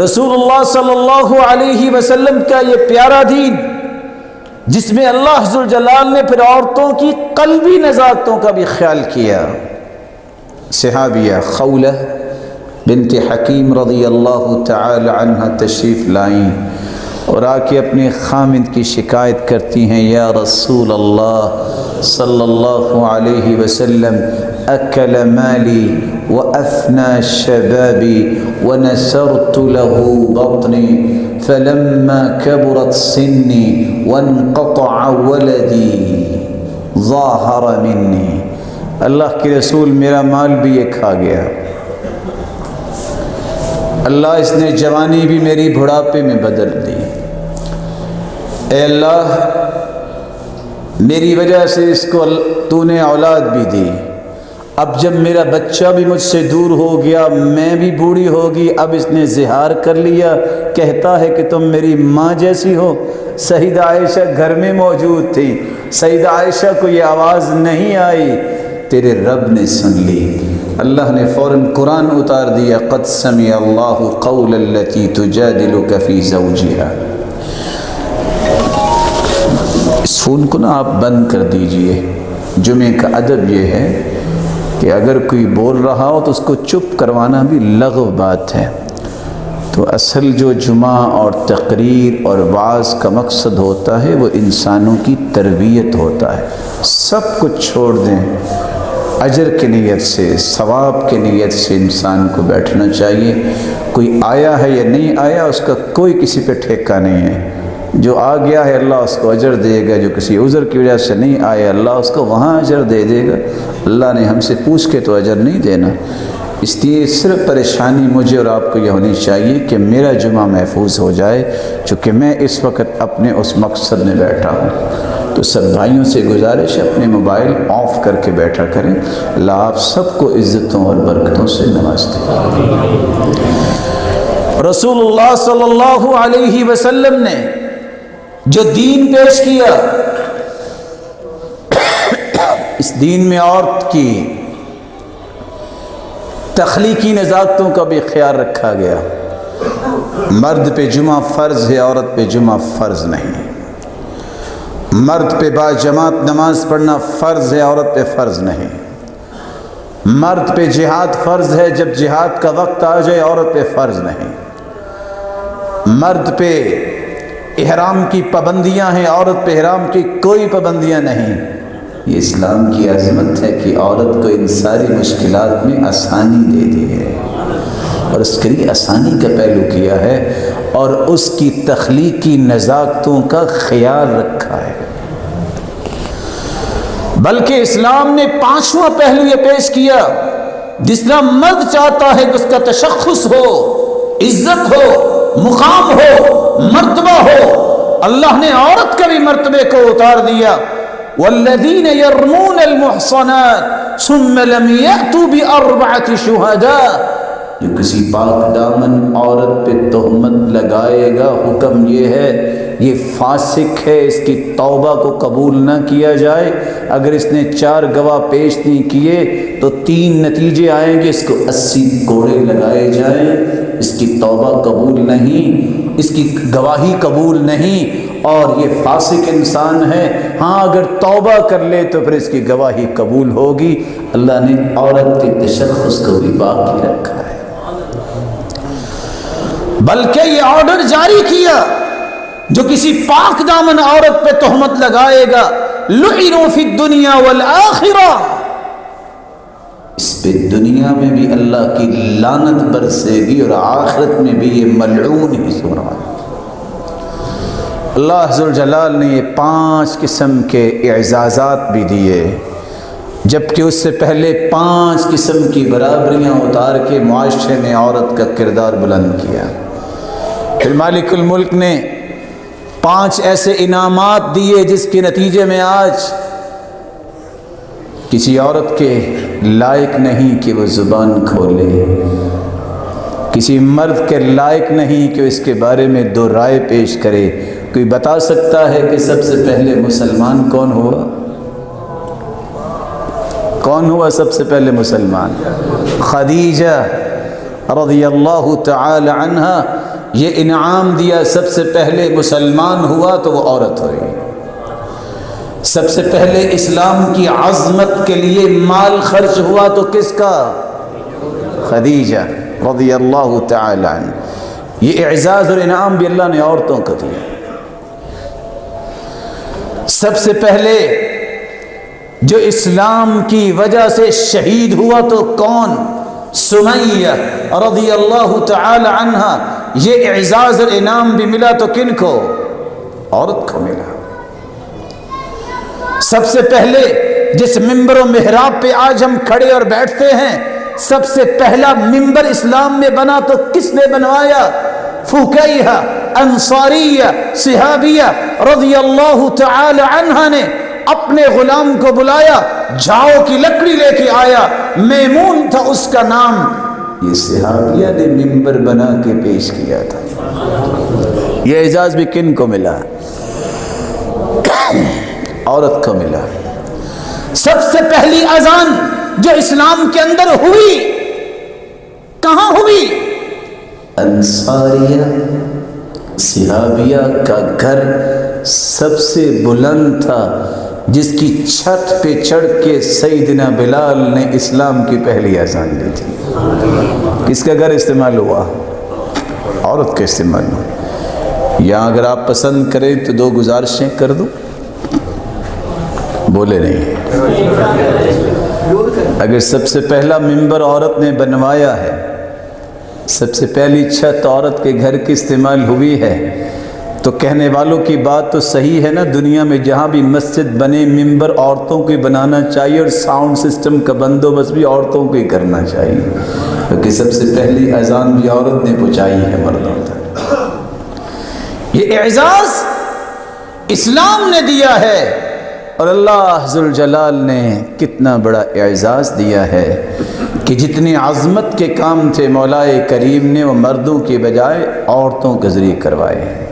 رسول اللہ صلی اللہ علیہ وسلم کا یہ پیارا دین، جس میں اللہ ذوالجلال نے پھر عورتوں کی قلبی نزاکتوں کا بھی خیال کیا۔ صحابیہ خولہ بنت حکیم رضی اللہ تعالی عنہ تشریف لائیں اور آ کے اپنے خامد کی شکایت کرتی ہیں، یا رسول اللہ صلی اللہ علیہ وسلم، اکل مالی وافنى شبابي ونسرت له بطني فلما كبرت سني وانقطع ولدي ظاهر مني۔ اللہ کے رسول میرا مال بھی یہ کھا گیا، اللہ اس نے جوانی بھی میری بڑھاپے میں بدل دی۔ اے اللہ میری وجہ سے اس کو تو نے اولاد بھی دی، اب جب میرا بچہ بھی مجھ سے دور ہو گیا، میں بھی بوڑھی ہوگی، اب اس نے زہار کر لیا، کہتا ہے کہ تم میری ماں جیسی ہو۔ سیدہ عائشہ گھر میں موجود تھی، سیدہ عائشہ کو یہ آواز نہیں آئی، تیرے رب نے سن لی۔ اللہ نے فوراً قرآن اتار دیا، قد سمع اللہ قول التی تجادلک فی زوجہا۔ اس فون کو نا آپ بند کر دیجئے۔ جمعے کا ادب یہ ہے کہ اگر کوئی بول رہا ہو تو اس کو چپ کروانا بھی لغو بات ہے۔ تو اصل جو جمعہ اور تقریر اور وعظ کا مقصد ہوتا ہے وہ انسانوں کی تربیت ہوتا ہے۔ سب کچھ چھوڑ دیں، اجر کی نیت سے، ثواب کی نیت سے انسان کو بیٹھنا چاہیے۔ کوئی آیا ہے یا نہیں آیا اس کا کوئی کسی پہ ٹھیکہ نہیں ہے۔ جو آ گیا ہے اللہ اس کو اجر دے گا، جو کسی عذر کی وجہ سے نہیں آیا اللہ اس کو وہاں اجر دے دے گا۔ اللہ نے ہم سے پوچھ کے تو اجر نہیں دینا۔ اس لیے صرف پریشانی مجھے اور آپ کو یہ ہونی چاہیے کہ میرا جمعہ محفوظ ہو جائے، چونکہ میں اس وقت اپنے اس مقصد میں بیٹھا ہوں۔ تو سب بھائیوں سے گزارش ہے اپنے موبائل آف کر کے بیٹھا کریں۔ اللہ آپ سب کو عزتوں اور برکتوں سے نواز دے۔ رسول اللہ صلی اللہ علیہ وسلم نے جو دین پیش کیا، اس دین میں عورت کی تخلیقی نزاکتوں کا بھی خیال رکھا گیا۔ مرد پہ جمعہ فرض ہے، عورت پہ جمعہ فرض نہیں۔ مرد پہ باجماعت نماز پڑھنا فرض ہے، عورت پہ فرض نہیں۔ مرد پہ جہاد فرض ہے، جب جہاد کا وقت آ جائے عورت پہ فرض نہیں۔ مرد پہ احرام کی پابندیاں ہیں، عورت پہ احرام کی کوئی پابندیاں نہیں۔ یہ اسلام کی عظمت ہے کہ عورت کو ان ساری مشکلات میں آسانی دے دی ہے، اور اس کے لیے آسانی کا پہلو کیا ہے اور اس کی تخلیقی نزاکتوں کا خیال رکھا ہے۔ بلکہ اسلام نے پانچواں پہلو یہ پیش کیا، جس طرح مرد چاہتا ہے کہ اس کا تشخص ہو، عزت ہو، مقام ہو، مرتبہ ہو، اللہ نے عورت کے بھی مرتبے کو اتار دیا۔ والذین یرمون المحصنات ثم لم یأتوا بأربعۃ شہداء، جو کسی پاک دامن عورت پہ تہمت لگائے گا، حکم یہ ہے یہ فاسق ہے، اس کی توبہ کو قبول نہ کیا جائے۔ اگر اس نے 4 گواہ پیش نہیں کیے تو 3 نتیجے آئیں گے، اس کو 80 کوڑے لگائے جائیں، اس کی توبہ قبول نہیں، اس کی گواہی قبول نہیں، اور یہ فاسق انسان ہے۔ ہاں اگر توبہ کر لے تو پھر اس کی گواہی قبول ہوگی۔ اللہ نے عورت کے تشخص کو بھی باقی رکھا ہے، بلکہ یہ آرڈر جاری کیا، جو کسی پاک دامن عورت پہ تہمت لگائے گا، لعنوا فی الدنیا والآخرہ، اس پہ دنیا میں بھی اللہ کی لعنت برسے گی اور آخرت میں بھی یہ ملعون ہی سنا۔ اللہ ذوالجلال نے یہ 5 قسم کے اعزازات بھی دیے، جبکہ اس سے پہلے 5 قسم کی برابریاں اتار کے معاشرے میں عورت کا کردار بلند کیا۔ پھر مالک الملک نے 5 ایسے انعامات دیے جس کے نتیجے میں آج کسی عورت کے لائق نہیں کہ وہ زبان کھولے، کسی مرد کے لائق نہیں کہ اس کے بارے میں 2 رائے پیش کرے۔ کوئی بتا سکتا ہے کہ سب سے پہلے مسلمان کون ہوا؟ کون ہوا سب سے پہلے مسلمان؟ خدیجہ رضی اللہ تعالی عنہا یہ انعام دیا، سب سے پہلے مسلمان ہوا تو وہ عورت ہوئی، سب سے پہلے اسلام کی عظمت کے لیے مال خرچ ہوا تو کس کا؟ خدیجہ رضی اللہ تعالی عنہ۔ یہ اعزاز اور انعام بھی اللہ نے عورتوں کو دیا۔ سب سے پہلے جو اسلام کی وجہ سے شہید ہوا تو کون؟ سمیہ رضی اللہ تعالی عنہا۔ یہ اعزاز اور انعام بھی ملا تو کن کو؟ عورت کو ملا۔ سب سے پہلے جس ممبر و محراب پہ آج ہم کھڑے اور بیٹھتے ہیں، سب سے پہلا ممبر اسلام میں بنا تو کس نے بنوایا؟ فکیہہ انصاریہ صحابیہ رضی اللہ تعالی عنہا نے اپنے غلام کو بلایا، جھاؤ کی لکڑی لے کے آیا، میمون تھا اس کا نام، یہ صحابیہ نے ممبر بنا کے پیش کیا تھا۔ یہ اعزاز بھی کن کو ملا؟ عورت کو ملا۔ سب سے پہلی اذان جو اسلام کے اندر ہوئی کہاں ہوئی؟ انصاریہ صحابیہ کا گھر سب سے بلند تھا، جس کی چھت پہ چڑھ کے سیدنا بلال نے اسلام کی پہلی اذان دی تھی۔ کس کا گھر استعمال ہوا؟ عورت کا استعمال ہوا۔ یہاں اگر آپ پسند کریں تو دو گزارشیں کر دوں، بولے نہیں۔ اگر سب سے پہلا ممبر عورت نے بنوایا ہے، سب سے پہلی چھت عورت کے گھر کی استعمال ہوئی ہے، تو کہنے والوں کی بات تو صحیح ہے نا، دنیا میں جہاں بھی مسجد بنے ممبر عورتوں کو بنانا چاہیے، اور ساؤنڈ سسٹم کا بندوبست بھی عورتوں کو ہی کرنا چاہیے، کیونکہ سب سے پہلی اذان بھی عورت نے پہنچائی ہے مردوں تک۔ یہ اعزاز اسلام نے دیا ہے، اور اللہ ذوالجلال نے کتنا بڑا اعزاز دیا ہے کہ جتنی عظمت کے کام تھے مولا کریم نے وہ مردوں کے بجائے عورتوں کے ذریعے کروائے ہیں۔